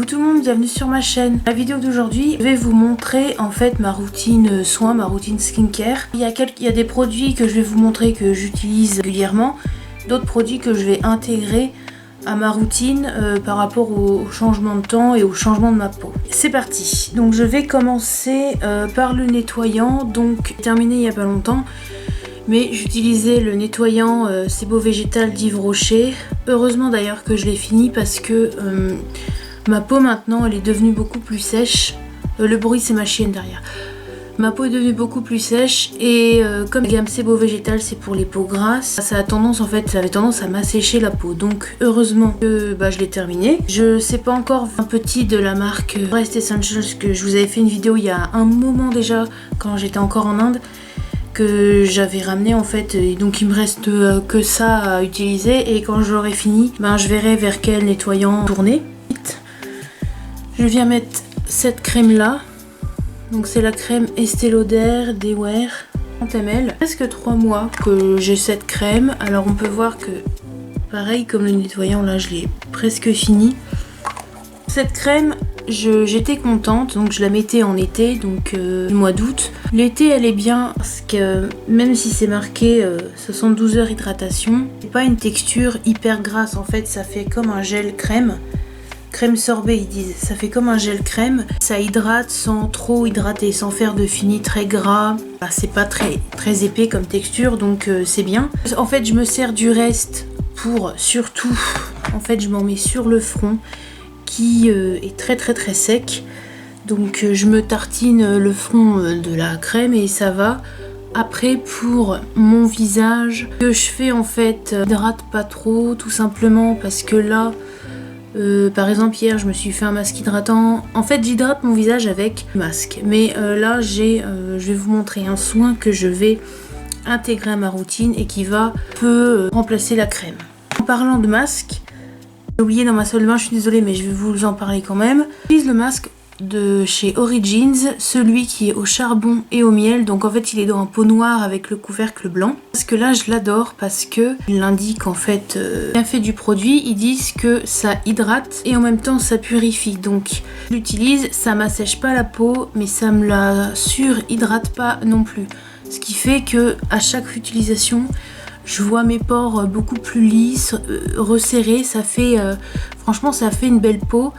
tout le monde, bienvenue sur ma chaîne. La vidéo d'aujourd'hui, je vais vous montrer en fait ma routine soin, ma routine skincare. Il y a des produits que je vais vous montrer que j'utilise régulièrement, d'autres produits que je vais intégrer à ma routine par rapport au changement de temps et au changement de ma peau. C'est parti. Donc je vais commencer par le nettoyant. Donc terminé il y a pas longtemps. Mais j'utilisais le nettoyant Sebo Végétal d'Yves Rocher. Heureusement d'ailleurs que je l'ai fini parce que ma peau maintenant elle est devenue beaucoup plus sèche. Le bruit c'est ma chienne derrière. Ma peau est devenue beaucoup plus sèche et comme la gamme Sebo Végétal c'est pour les peaux grasses, ça avait tendance à m'assécher la peau. Donc heureusement que je l'ai terminé. Je sais pas encore un petit de la marque Rest Essentials que je vous avais fait une vidéo il y a un moment déjà quand j'étais encore en Inde. Que j'avais ramené en fait, et donc il me reste que ça à utiliser et quand j'aurai fini je verrai vers quel nettoyant tourner. Je viens mettre cette crème là, donc c'est la crème Estée Lauder Day-Wear 30 ml. Presque 3 mois que j'ai cette crème, alors on peut voir que pareil comme le nettoyant là je l'ai presque fini. Cette crème j'étais contente, donc je la mettais en été, donc le mois d'août. L'été elle est bien parce que même si c'est marqué 72 heures hydratation, c'est pas une texture hyper grasse en fait, ça fait comme un gel crème. Crème sorbet ils disent, ça fait comme un gel crème. Ça hydrate sans trop hydrater, sans faire de fini très gras. C'est pas très épais comme texture, donc c'est bien. En fait je me sers du reste pour surtout, en fait je m'en mets sur le front qui est très sec, donc je me tartine le front de la crème et ça va. Après pour mon visage, ce que je fais en fait, hydrate pas trop tout simplement parce que là par exemple hier je me suis fait un masque hydratant. En fait j'hydrate mon visage avec masque, mais là je vais vous montrer un soin que je vais intégrer à ma routine et qui va remplacer la crème. En parlant de masque, j'ai oublié dans ma salle de bain, je suis désolée mais je vais vous en parler quand même. J'utilise le masque de chez Origins, celui qui est au charbon et au miel, donc en fait il est dans un pot noir avec le couvercle blanc. Parce que là je l'adore parce que il indique en fait bien fait du produit, ils disent que ça hydrate et en même temps ça purifie, donc je l'utilise, ça m'assèche pas la peau mais ça me la surhydrate pas non plus, ce qui fait que à chaque utilisation je vois mes pores beaucoup plus lisses, resserrés, ça fait franchement ça fait une belle peau.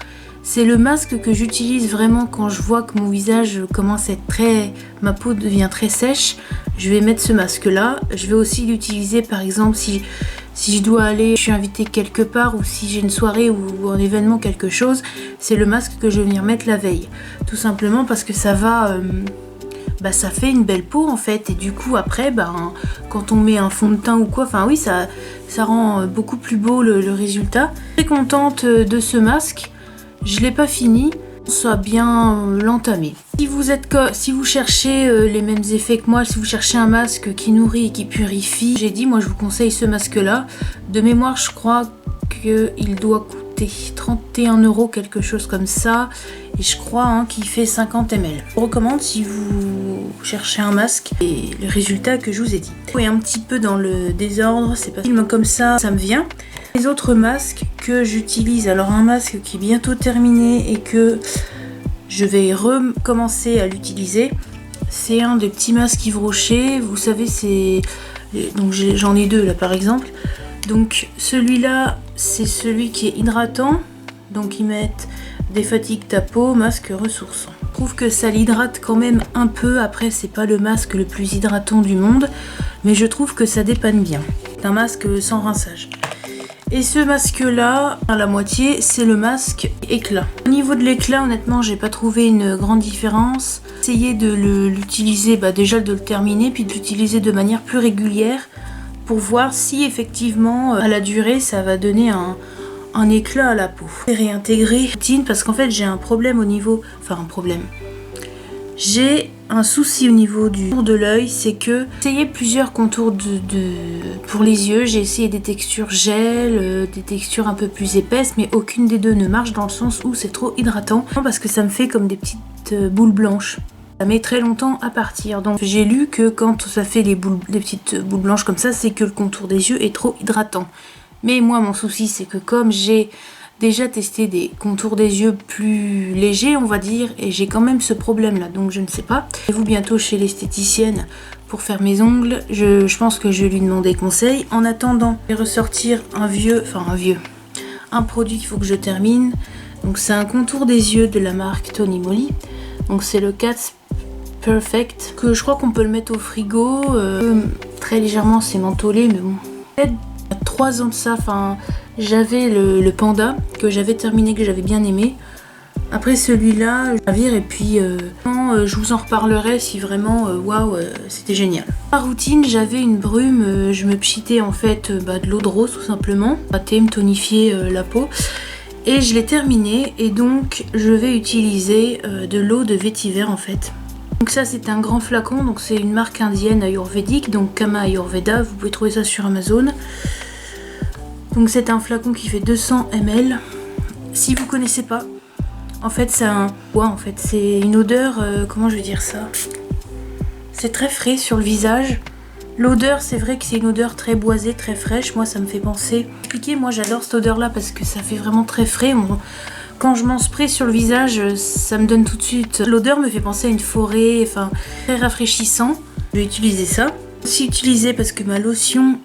C'est le masque que j'utilise vraiment quand je vois que mon visage commence à être ma peau devient très sèche. Je vais mettre ce masque là. Je vais aussi l'utiliser par exemple si je dois aller, je suis invitée quelque part ou si j'ai une soirée ou un événement quelque chose. C'est le masque que je vais venir mettre la veille. Tout simplement parce que ça va... ça fait une belle peau en fait et du coup après quand on met un fond de teint ou quoi, enfin oui ça rend beaucoup plus beau le résultat. Très contente de ce masque, je l'ai pas fini, ça bien l'entamer. Si vous cherchez les mêmes effets que moi, si vous cherchez un masque qui nourrit et qui purifie, j'ai dit moi je vous conseille ce masque là. De mémoire je crois qu'il doit coûter 31 € quelque chose comme ça et je crois qu'il fait 50 ml. Je vous recommande si vous cherchez un masque et le résultat que je vous ai dit. Oui, un petit peu dans le désordre, c'est pas comme ça me vient. Les autres masques que j'utilise, alors un masque qui est bientôt terminé et que je vais recommencer à l'utiliser, c'est un des petits masques Yves Rocher, vous savez donc j'en ai deux là par exemple. Donc celui-là c'est celui qui est hydratant, donc ils mettent défatigue ta peau, masque ressourçant. Je trouve que ça l'hydrate quand même un peu, après c'est pas le masque le plus hydratant du monde, mais je trouve que ça dépanne bien. C'est un masque sans rinçage. Et ce masque là, à la moitié, c'est le masque éclat. Au niveau de l'éclat, honnêtement, j'ai pas trouvé une grande différence. Essayez de l'utiliser, déjà de le terminer, puis de l'utiliser de manière plus régulière pour voir si effectivement, à la durée, ça va donner un éclat à la peau. Réintégrer routine parce qu'en fait, j'ai un problème au niveau... J'ai un souci au niveau du contour de l'œil, c'est que j'ai essayé plusieurs contours pour les yeux, j'ai essayé des textures gel, des textures un peu plus épaisses, mais aucune des deux ne marche dans le sens où c'est trop hydratant, parce que ça me fait comme des petites boules blanches. Ça met très longtemps à partir, donc j'ai lu que quand ça fait des petites boules blanches comme ça, c'est que le contour des yeux est trop hydratant. Mais moi mon souci c'est que comme j'ai déjà testé des contours des yeux plus légers, on va dire, et j'ai quand même ce problème là, donc je ne sais pas. Et vous bientôt chez l'esthéticienne pour faire mes ongles, je pense que je vais lui demander conseil. En attendant, je vais ressortir un produit qu'il faut que je termine. Donc c'est un contour des yeux de la marque Tony Moly. Donc c'est le Cats Perfect, que je crois qu'on peut le mettre au frigo. Très légèrement, c'est mentholé, mais bon. Peut-être il y a 3 ans de ça, j'avais le Panda que j'avais terminé, que j'avais bien aimé. Après celui-là, je vire et puis je vous en reparlerai si vraiment, waouh, c'était génial. Ma routine, j'avais une brume, je me pchitais en fait de l'eau de rose tout simplement, pâté, me tonifier la peau. Et je l'ai terminé et donc je vais utiliser de l'eau de vétiver en fait. Donc ça c'est un grand flacon, donc c'est une marque indienne ayurvédique, donc Kama Ayurveda, vous pouvez trouver ça sur Amazon. Donc c'est un flacon qui fait 200 ml. Si vous connaissez pas, en fait c'est un... Ouais, en fait c'est une odeur, comment je vais dire ça? C'est très frais sur le visage. L'odeur, c'est vrai que c'est une odeur très boisée, très fraîche. Moi ça me fait penser... Moi j'adore cette odeur là parce que ça fait vraiment très frais. Quand je m'en spray sur le visage, ça me donne tout de suite... L'odeur me fait penser à une forêt, enfin très rafraîchissant. Je vais utiliser ça. Aussi utilisé parce que ma lotion,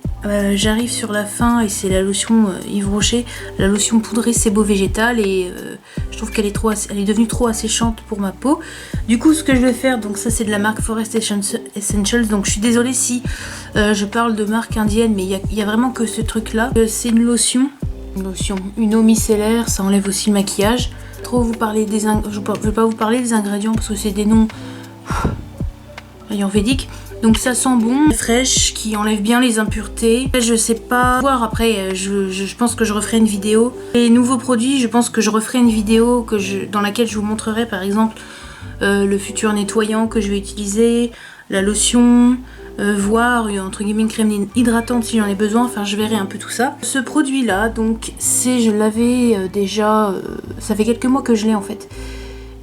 j'arrive sur la fin et c'est la lotion Yves Rocher, la lotion poudrée sebo végétal et je trouve qu'elle est devenue trop asséchante pour ma peau. Du coup ce que je vais faire, donc ça c'est de la marque Forest Essentials, donc je suis désolée si je parle de marque indienne, mais il y a vraiment que ce truc là. C'est une lotion, une eau micellaire, ça enlève aussi le maquillage. Je ne vais pas vous parler des ingrédients parce que c'est des noms ayurvédiques. Donc ça sent bon, fraîche, qui enlève bien les impuretés. Je sais pas voir après, je pense que je referai une vidéo. Les nouveaux produits, je pense que je referai une vidéo dans laquelle je vous montrerai par exemple le futur nettoyant que je vais utiliser, la lotion, voire entre guillemets une crème hydratante si j'en ai besoin, enfin je verrai un peu tout ça. Ce produit là, donc je l'avais déjà, ça fait quelques mois que je l'ai en fait.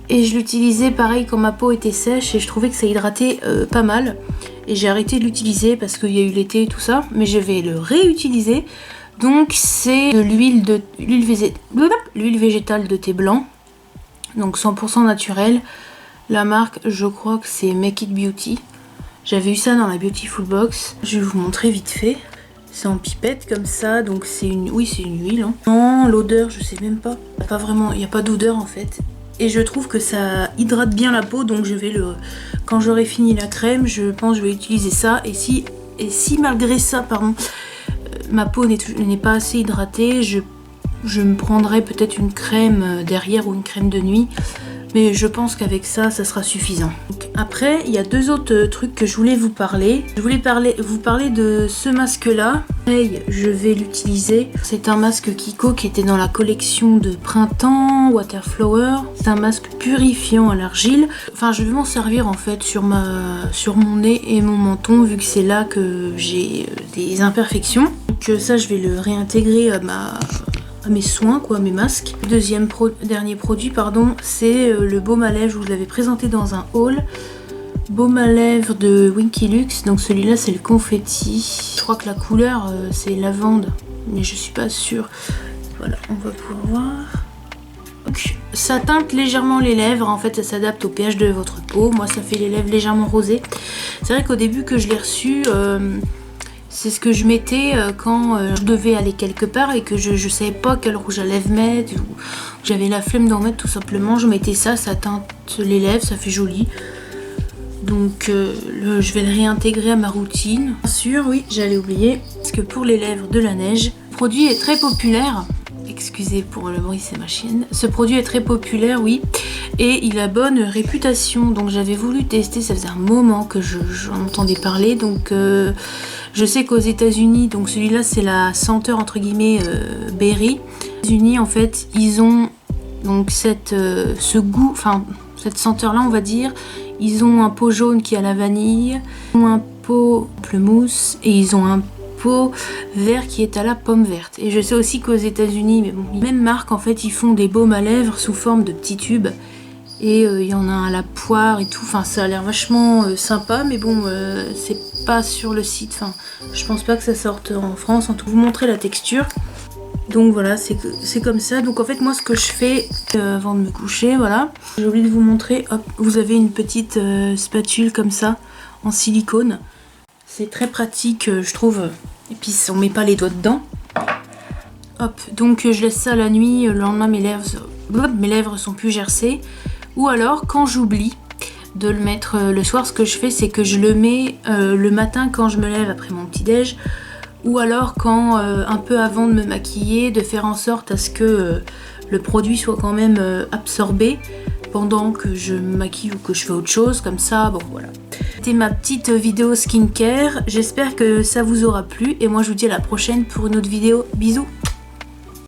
Et je l'utilisais pareil quand ma peau était sèche et je trouvais que ça hydratait pas mal. Et j'ai arrêté de l'utiliser parce qu'il y a eu l'été et tout ça. Mais je vais le réutiliser. Donc c'est de l'huile végétale de thé blanc. Donc 100% naturel. La marque, je crois que c'est Make It Beauty. J'avais eu ça dans la Beautiful Box. Je vais vous montrer vite fait. C'est en pipette comme ça. Donc c'est une... Oui, c'est une huile. Hein. Non, l'odeur, je sais même pas. Il n'y a pas d'odeur en fait. Et je trouve que ça hydrate bien la peau, donc je vais quand j'aurai fini la crème, je pense que je vais utiliser ça. Et si malgré ça, ma peau n'est pas assez hydratée, je me prendrai peut-être une crème derrière ou une crème de nuit. Mais je pense qu'avec ça, ça sera suffisant. Donc, après, il y a 2 autres trucs que je voulais vous parler. Je voulais vous parler de ce masque-là. Je vais l'utiliser. C'est un masque Kiko qui était dans la collection de printemps, Waterflower. C'est un masque purifiant à l'argile. Enfin, je vais m'en servir en fait sur mon nez et mon menton, vu que c'est là que j'ai des imperfections. Donc ça, je vais le réintégrer à mes soins, mes masques. Dernier produit, c'est le baume à lèvres. Je vous l'avais présenté dans un haul. Baume à lèvres de Winky Lux. Donc celui-là, c'est le confetti. Je crois que la couleur, c'est lavande, mais je suis pas sûre. Voilà, on va pouvoir voir. Donc, ça teinte légèrement les lèvres. En fait, ça s'adapte au pH de votre peau. Moi, ça fait les lèvres légèrement rosées. C'est vrai qu'au début que je l'ai reçu... c'est ce que je mettais quand je devais aller quelque part et que je savais pas quel rouge à lèvres mettre, ou j'avais la flemme d'en mettre tout simplement. Je mettais ça, ça teinte les lèvres, ça fait joli. Donc je vais le réintégrer à ma routine. Bien sûr, oui, j'allais oublier, parce que pour les lèvres de la neige, le produit est très populaire. Excusez pour le bruit, c'est ma chienne. Ce produit est très populaire, oui, et il a bonne réputation. Donc j'avais voulu tester, ça faisait un moment que j'en entendais parler. Donc je sais qu'aux États-Unis, donc celui-là c'est la senteur entre guillemets berry. Aux États-Unis en fait, ils ont donc ce goût, enfin cette senteur-là on va dire. Ils ont un pot jaune qui a la vanille, ils ont un pot mousse et ils ont un pot vert qui est à la pomme verte. Et je sais aussi qu'aux États-Unis, mais bon, même marque en fait, ils font des baumes à lèvres sous forme de petits tubes. Et il y en a un à la poire et tout. Enfin, ça a l'air vachement sympa, mais bon, c'est pas sur le site. Enfin, je pense pas que ça sorte en France. En tout, vous montrer la texture. Donc voilà, c'est comme ça. Donc en fait moi ce que je fais avant de me coucher, voilà. J'ai oublié de vous montrer, hop, vous avez une petite spatule comme ça en silicone. C'est très pratique je trouve. Et puis on met pas les doigts dedans. Hop, donc je laisse ça la nuit, le lendemain mes lèvres sont plus gercées. Ou alors quand j'oublie de le mettre le soir, ce que je fais c'est que je le mets le matin quand je me lève après mon petit déj. Ou alors quand un peu avant de me maquiller, de faire en sorte à ce que le produit soit quand même absorbé pendant que je me maquille ou que je fais autre chose, comme ça, bon voilà. C'était ma petite vidéo skincare, j'espère que ça vous aura plu et moi je vous dis à la prochaine pour une autre vidéo, bisous.